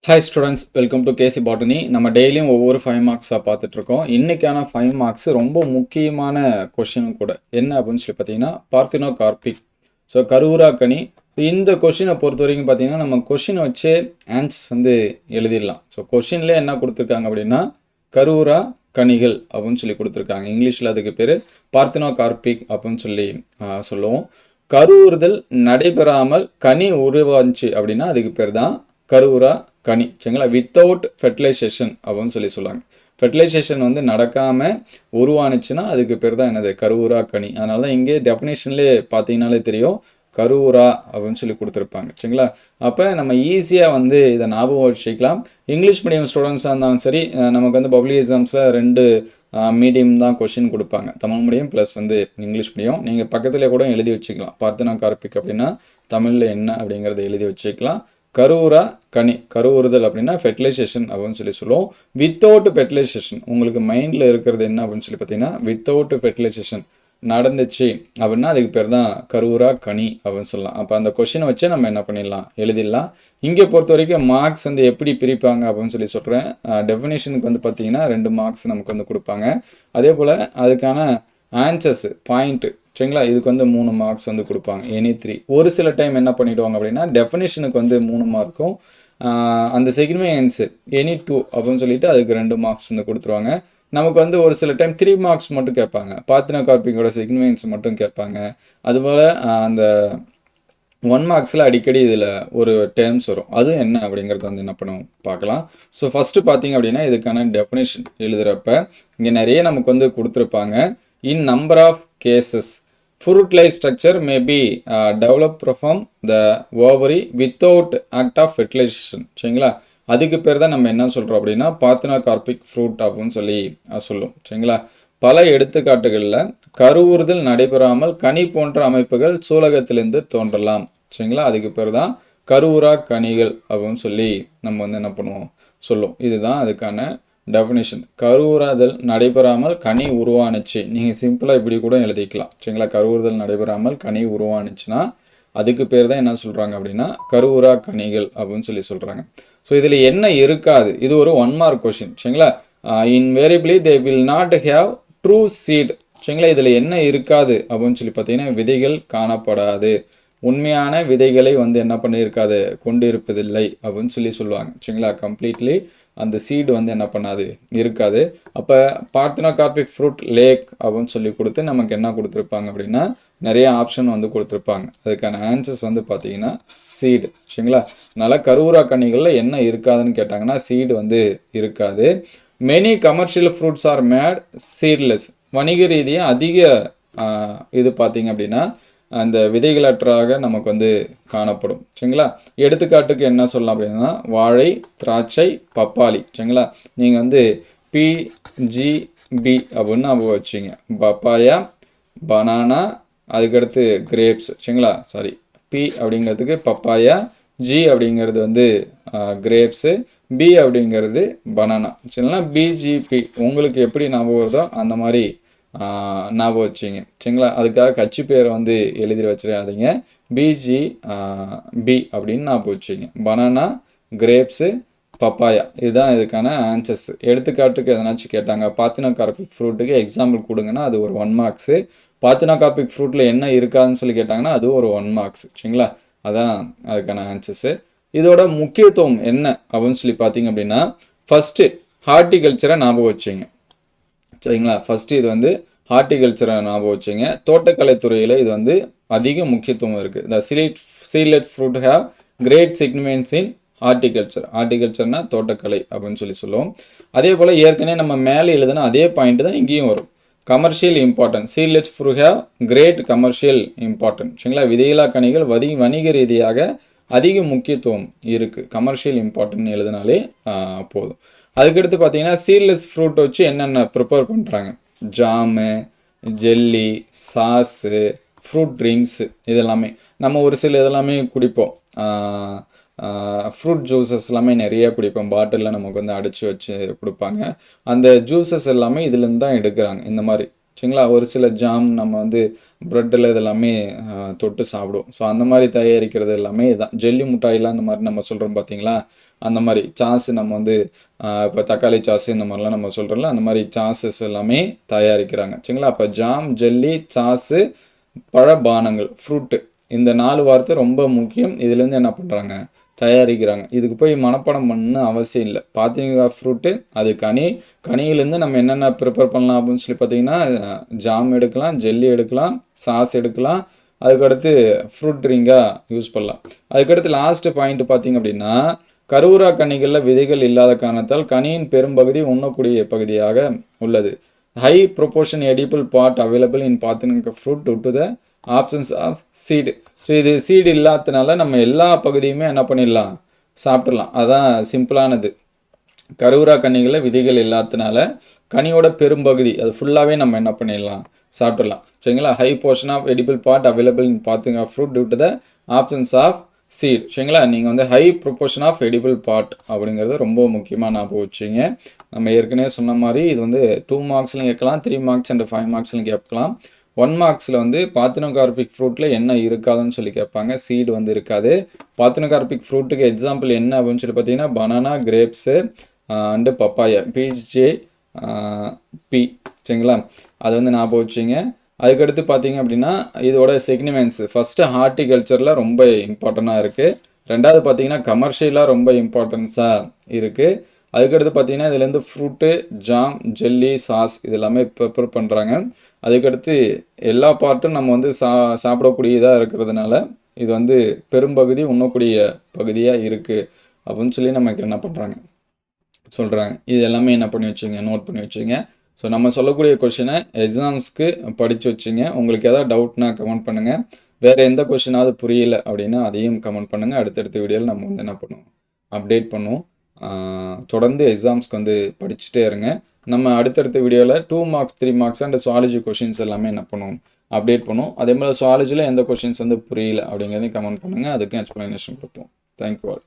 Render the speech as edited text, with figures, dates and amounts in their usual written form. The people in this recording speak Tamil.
Hi students, welcome to KC botany. நம்ம டெய்லியும் ஒவ்வொரு 5 மார்க்ஸாக பார்த்துட்ருக்கோம். இன்றைக்கான 5 மார்க்ஸ் ரொம்ப முக்கியமான கொஷினும் கூட. என்ன அப்படின்னு சொல்லி பார்த்தீங்கன்னா, பார்த்தினோ கார்பிக். ஸோ கருவுரா கனி. இந்த கொஷினை பொறுத்த வரைக்கும் பார்த்தீங்கன்னா, நம்ம கொஷினை வச்சே ஆன்சர்ஸ் எழுதிடலாம். ஸோ கொஷின்லேயே என்ன கொடுத்துருக்காங்க அப்படின்னா, கருவுரா கனிகள் அப்படின்னு சொல்லி கொடுத்துருக்காங்க. இங்கிலீஷில் அதுக்கு பேர் பார்த்தினோ கார்பிக் அப்படின்னு சொல்லி சொல்லுவோம். கருவுறுதல் நடைபெறாமல் கனி உருவாச்சு அப்படின்னா அதுக்கு பேர் தான் கருவுரா கனி. சரிங்களா? வித்தவுட் ஃபெர்டிலைசேஷன் அப்படின்னு சொல்லுவாங்க. ஃபெர்டிலைசேஷன் நடக்காமல் உருவானுச்சுன்னா அதுக்கு பேர் தான் என்னது, கருவுரா கனி. அதனால தான் இங்கே டெஃபினேஷன்லேயே பார்த்தீங்கன்னாலே தெரியும், கருவுரா அப்படின்னு சொல்லி கொடுத்துருப்பாங்க. சரிங்களா? அப்போ நம்ம ஈஸியாக இதை ஞாபகம் வச்சுக்கலாம். இங்கிலீஷ் மீடியம் ஸ்டூடெண்ட்ஸாக இருந்தாலும் சரி, நமக்கு பப்ளிக் எக்ஸாம்ஸில் 2 மீடியம் தான் கொஷின் கொடுப்பாங்க. Tamil medium plus English medium. நீங்கள் பக்கத்துலேயே கூட எழுதி வச்சுக்கலாம். பார்த்தினோ கார்பிக் அப்படின்னா தமிழில் என்ன அப்படிங்கிறத எழுதி வச்சுக்கலாம். கருவுரா கனி, கருவுறுதல் அப்படின்னா ஃபெர்டிலைசேஷன் அப்படின்னு சொல்லுவோம். வித்தவுட் ஃபெர்டிலைசேஷன் உங்களுக்கு மைண்டில் இருக்கிறது என்ன அப்படின்னு சொல்லி பார்த்தீங்கன்னா, வித்தவுட் ஃபெர்டிலைசேஷன் நடந்துச்சு அப்படின்னா அதுக்கு பேர் தான் கருவுரா கனி அப்படின்னு சொல்லலாம். அப்போ அந்த கொஷினை வச்சே நம்ம என்ன பண்ணிடலாம், எழுதிடலாம். இங்கே பொறுத்த வரைக்கும் மார்க்ஸ் எப்படி பிரிப்பாங்க அப்படின்னு சொல்கிறேன். டெஃபினேஷனுக்கு பார்த்தீங்கன்னா 2 மார்க்ஸ் நமக்கு கொடுப்பாங்க. அதே போல் அதுக்கான ஆன்சர்ஸ் பாயிண்ட்டு, சரிங்களா, இதுக்கு 3 மார்க்ஸ் கொடுப்பாங்க. எனி 3. ஒரு சில டைம் என்ன பண்ணிவிடுவாங்க அப்படின்னா, டெஃபினேஷனுக்கு 3 மார்க்கும் அந்த சிக்னிஃபிகன்ஸு எனி 2 அப்படின்னு சொல்லிட்டு அதுக்கு 2 மார்க்ஸ் கொடுத்துருவாங்க. நமக்கு ஒரு சில டைம் 3 மார்க்ஸ் மட்டும் கேட்பாங்க. பார்த்தினோ கார்பிக்கோட சிக்னிஃபிகன்ஸ் மட்டும் கேட்பாங்க. அதுபோல் அந்த 1 மார்க்ஸில் அடிக்கடி இதில் ஒரு டேர்ம்ஸ் வரும். அது என்ன அப்படிங்கிறது என்ன பண்ணுவோம் பார்க்கலாம். ஸோ ஃபஸ்ட்டு பார்த்தீங்க அப்படின்னா, இதுக்கான டெஃபினேஷன் எழுதுகிறப்ப இங்கே நிறைய நமக்கு கொடுத்துருப்பாங்க. In number of cases fruit-like structure may be developed from the ovary without act of fertilization. சரிங்களா? அதுக்கு பேர் தான் நம்ம என்ன சொல்கிறோம் அப்படின்னா, பார்த்தினோ கார்பிக் ஃப்ரூட் அப்படின்னு சொல்லும். சரிங்களா? பல எடுத்துக்காட்டுகளில் கருவுறுதல் நடைபெறாமல் கனி போன்ற அமைப்புகள் சூலகத்திலிருந்து தோன்றலாம். சரிங்களா? அதுக்கு பேர் தான் கருவுரா கனிகள் அப்படின்னு சொல்லி நம்ம என்ன பண்ணுவோம், சொல்லும். இதுதான் அதுக்கான டெஃபினேஷன். கருவுறுதல் நடைபெறாமல் கனி உருவானுச்சு. நீங்கள் சிம்பிளாக இப்படி கூட எழுதிக்கலாம். சரிங்களா? கருவுறுதல் நடைபெறாமல் கனி உருவானுச்சுன்னா அதுக்கு பேர் தான் என்ன சொல்கிறாங்க அப்படின்னா, கருவுரா கனிகள் அப்படின்னு சொல்கிறாங்க. ஸோ இதில் என்ன இருக்காது, இது ஒரு 1 மார்க் கொஷின். சரிங்களா? Invariably they will not have true seed. சரிங்களா? இதில் என்ன இருக்காது அப்படின்னு பார்த்தீங்கன்னா, விதைகள் காணப்படாது. உண்மையான விதைகளை என்ன பண்ணியிருக்காது, கொண்டு இருப்பதில்லை அப்படின்னு சொல்லுவாங்க. சரிங்களா? கம்ப்ளீட்லி அந்த சீடு என்ன பண்ணாது, இருக்காது. அப்போ பார்த்தினோ கார்பிக் ஃப்ரூட் லேக் அப்படின்னு சொல்லி கொடுத்து நமக்கு என்ன கொடுத்துருப்பாங்க அப்படின்னா, நிறைய ஆப்ஷன் கொடுத்துருப்பாங்க. அதுக்கான ஆன்சர்ஸ் பார்த்தீங்கன்னா சீடு. சரிங்களா? அதனால் கருவுரா கனிகளில் என்ன இருக்காதுன்னு கேட்டாங்கன்னா, சீடு இருக்காது. Many commercial fruits R mat seedless. வணிக ரீதியாக அதிக இது பார்த்தீங்க அப்படின்னா அந்த விதைகளற்றாக நமக்கு காணப்படும். சரிங்களா? எடுத்துக்காட்டுக்கு என்ன சொல்லலாம் அப்படின்னா, வாழை, திராட்சை, பப்பாளி. சரிங்களா? நீங்கள் PGB அப்படின்னு வச்சிங்க. பப்பாயா, பனானா, அதுக்கடுத்து கிரேப்ஸ். சரிங்களா? சாரி, P அப்படிங்கிறதுக்கு பப்பாயா, G அப்படிங்கிறது கிரேப்ஸு, B அப்படிங்கிறது பனானா. சரிங்களா? BGP உங்களுக்கு எப்படி ஞாபகம் வருதோ அந்த மாதிரி ஞாபகம் வச்சிங்க. சரிங்களா? அதுக்காக கட்சி பேரை எழுதி வச்சிடாதீங்க. BGB அப்படின்னு ஞாபகம் வச்சிங்க. Banana, grapes, papaya. இதுதான் இதுக்கான ஆன்சர்ஸ். எடுத்துக்காட்டுக்கு எதனாச்சும் கேட்டாங்க, பார்த்தினோ கார்பிக் ஃப்ரூட்டுக்கு எக்ஸாம்பிள் கொடுங்கன்னா அது ஒரு 1 மார்க்ஸு. பார்த்தினோ கார்பிக் ஃப்ரூட்டில் என்ன இருக்காதுன்னு சொல்லி கேட்டாங்கன்னா அது ஒரு 1 மார்க்ஸ். சரிங்களா? அதான் அதுக்கான ஆன்சர்ஸு. இதோட முக்கியத்துவம் என்ன அப்படின்னு சொல்லி பார்த்தீங்க அப்படின்னா, ஃபஸ்ட்டு ஹார்டிகல்ச்சரை ஞாபகம் வச்சிங்க. சரிங்களா? ஃபஸ்ட்டு இது ஹார்டிகல்ச்சரை ஞாபகம் வச்சுங்க. தோட்டக்கலைத்துறையில் இது அதிக முக்கியத்துவம் இருக்குது. The seedless fruit have great significance in horticulture. ஹார்டிகல்ச்சர்னா தோட்டக்கலை அப்படின்னு சொல்லுவோம். அதே போல் ஏற்கனவே நம்ம மேலே எழுதுனா அதே பாயிண்ட் தான் இங்கேயும் வரும். Commercial important. Seedless fruit have great commercial important. சரிங்களா? விதையில்லா கனிகள் வணிக ரீதியாக அதிக முக்கியத்துவம் இருக்குது. கமர்ஷியல் இம்பார்ட்டன்ட் எழுதினாலே போதும். அதுக்கடுத்து பார்த்தீங்கன்னா, சீட்லெஸ் ஃப்ரூட் வச்சு என்னென்ன ப்ரிப்பேர் பண்ணுறாங்க, jam, jelly, sauce, fruit drinks, இதெல்லாமே நம்ம ஒரு சில இதெல்லாமே குடிப்போம். ஃப்ரூட் ஜூஸஸ் எல்லாமே நிறைய குடிப்போம். பாட்டிலில் நமக்கு அடைச்சி வச்சு கொடுப்பாங்க. அந்த ஜூஸஸ் எல்லாமே இதுலேருந்து தான் எடுக்கிறாங்க இந்த மாதிரி. சரிங்களா? ஒரு சில ஜாம் நம்ம வந்து ப்ரெட்டில் இதெல்லாமே தொட்டு சாப்பிடுவோம். ஸோ அந்த மாதிரி தயாரிக்கிறது எல்லாமே இதுதான். ஜெல்லி முட்டாயெல்லாம் அந்த மாதிரி நம்ம சொல்கிறோம் பார்த்தீங்களா? அந்த மாதிரி சாஸு நம்ம வந்து இப்போ தக்காளி சாஸு இந்த மாதிரிலாம் நம்ம சொல்கிறோம்ல, அந்த மாதிரி சாஸஸ் எல்லாமே தயாரிக்கிறாங்க. சரிங்களா? அப்போ ஜாம், ஜெல்லி, சாஸு, பழபானங்கள், ஃப்ரூட்டு, இந்த 4 வார்த்தை ரொம்ப முக்கியம். இதுலேருந்து என்ன பண்ணுறாங்க? தயாரிக்கிறாங்க. இதுக்கு போய் மனப்பாடம் பண்ணணும்னு அவசியம் இல்லை. பார்த்தீங்கன்னா ஃப்ரூட்டு, அது கனி, கனியிலேருந்து நம்ம என்னென்ன ப்ரிப்பேர் பண்ணலாம் அப்படின்னு சொல்லி பார்த்தீங்கன்னா, ஜாம் எடுக்கலாம், ஜெல்லி எடுக்கலாம், சாஸ் எடுக்கலாம், அதுக்கடுத்து ஃப்ரூட் ட்ரிங்காக யூஸ் பண்ணலாம். அதுக்கடுத்து லாஸ்ட்டு பாயிண்ட் பார்த்தீங்க அப்படின்னா, கருவுரா கனிகளில் விதைகள் இல்லாத காரணத்தால் கனியின் பெரும்பகுதி உண்ணக்கூடிய பகுதியாக உள்ளது. High proportion edible part available in parthenocarpic fruit to the absence of seed. So இது சீடு இல்லாததுனால நம்ம எல்லா பகுதியுமே என்ன பண்ணிடலாம்? சாப்பிட்றலாம். அதான் சிம்பிளானது. கருவுரா கனிகளில் விதைகள் இல்லாததுனால கனியோட பெரும்பகுதி அது ஃபுல்லாகவே நம்ம என்ன பண்ணிடலாம்? சாப்பிட்றலாம். சரிங்களா? High portion of edible part available in parthenocarpic of fruit due to the absence of seed. சரிங்களா? நீங்கள் வந்து high proportion of edible part அப்படிங்கிறது ரொம்ப முக்கியமாக ஞாபகம் வச்சுங்க. நம்ம ஏற்கனவே சொன்ன மாதிரி இது வந்து 2 மார்க்ஸ்லையும் கேட்கலாம், 3 மார்க்ஸ் அண்ட் 5 மார்க்ஸ்லையும் கேட்கலாம். 1 மார்க்ஸில் வந்து பார்த்தினோகார்பிக் ஃப்ரூட்டில் என்ன இருக்காதுன்னு சொல்லி கேட்பாங்க. சீடு வந்து இருக்காது. பார்த்தினோகார்பிக் ஃப்ரூட்டுக்கு எக்ஸாம்பிள் என்ன அப்படின்னு சொல்லி பார்த்தீங்கன்னா, பனானா, கிரேப்ஸு அண்டு பப்பாயா, பிஜே பி. சரிங்களா? அது வந்து ஞாபகம் வச்சுங்க. அதுக்கடுத்து பார்த்தீங்க அப்படின்னா இதோட சிக்னிஃபிகன்ஸ் ஃபஸ்ட்டு ஹார்டிகல்ச்சரில் ரொம்ப இம்பார்ட்டண்ட்டாக இருக்குது. ரெண்டாவது பார்த்தீங்கன்னா கமர்ஷியலாக ரொம்ப இம்பார்ட்டன்ஸாக இருக்குது. அதுக்கடுத்து பார்த்தீங்கன்னா இதுலேருந்து ஃப்ரூட்டு, ஜாம், ஜெல்லி, சாஸ் இது எல்லாமே ப்ரிப்பேர் பண்ணுறாங்க. அதுக்கடுத்து எல்லா பார்ட்டும் நம்ம வந்து சாப்பிடக்கூடியதாக இருக்கிறதுனால இது வந்து பெரும்பகுதி உண்ணக்கூடிய பகுதியாக இருக்குது அப்படின்னு சொல்லி நமக்கு என்ன பண்ணுறாங்க? சொல்கிறாங்க. இது எல்லாமே என்ன பண்ணி வச்சுங்க? நோட் பண்ணி வச்சுங்க. ஸோ நம்ம சொல்லக்கூடிய கொஷினை எக்ஸாம்ஸ்க்கு படித்து வச்சுங்க. உங்களுக்கு எதாவது டவுட்னா கமெண்ட் பண்ணுங்கள். வேறு எந்த கொஷினாவது புரியல அப்படின்னா அதையும் கமெண்ட் பண்ணுங்கள். அடுத்தடுத்த வீடியோவில் நம்ம வந்து என்ன பண்ணுவோம்? அப்டேட் பண்ணுவோம். தொடர்ந்து எக்ஸாம்ஸ்க்கு வந்து படிச்சுட்டே இருங்க. நம்ம அடுத்தடுத்த வீடியோவில் 2 marks 3 marks and zoology questions எல்லாமே என்ன பண்ணுவோம்? அப்டேட் பண்ணுவோம். அதே மாதிரி சுவாலஜியில் எந்த கொஷின்ஸ் வந்து புரியல அப்படிங்கிறதையும் கமெண்ட் பண்ணுங்கள். அதுக்கும் எக்ஸ்ப்ளனேஷன் கொடுப்போம். Thank you all.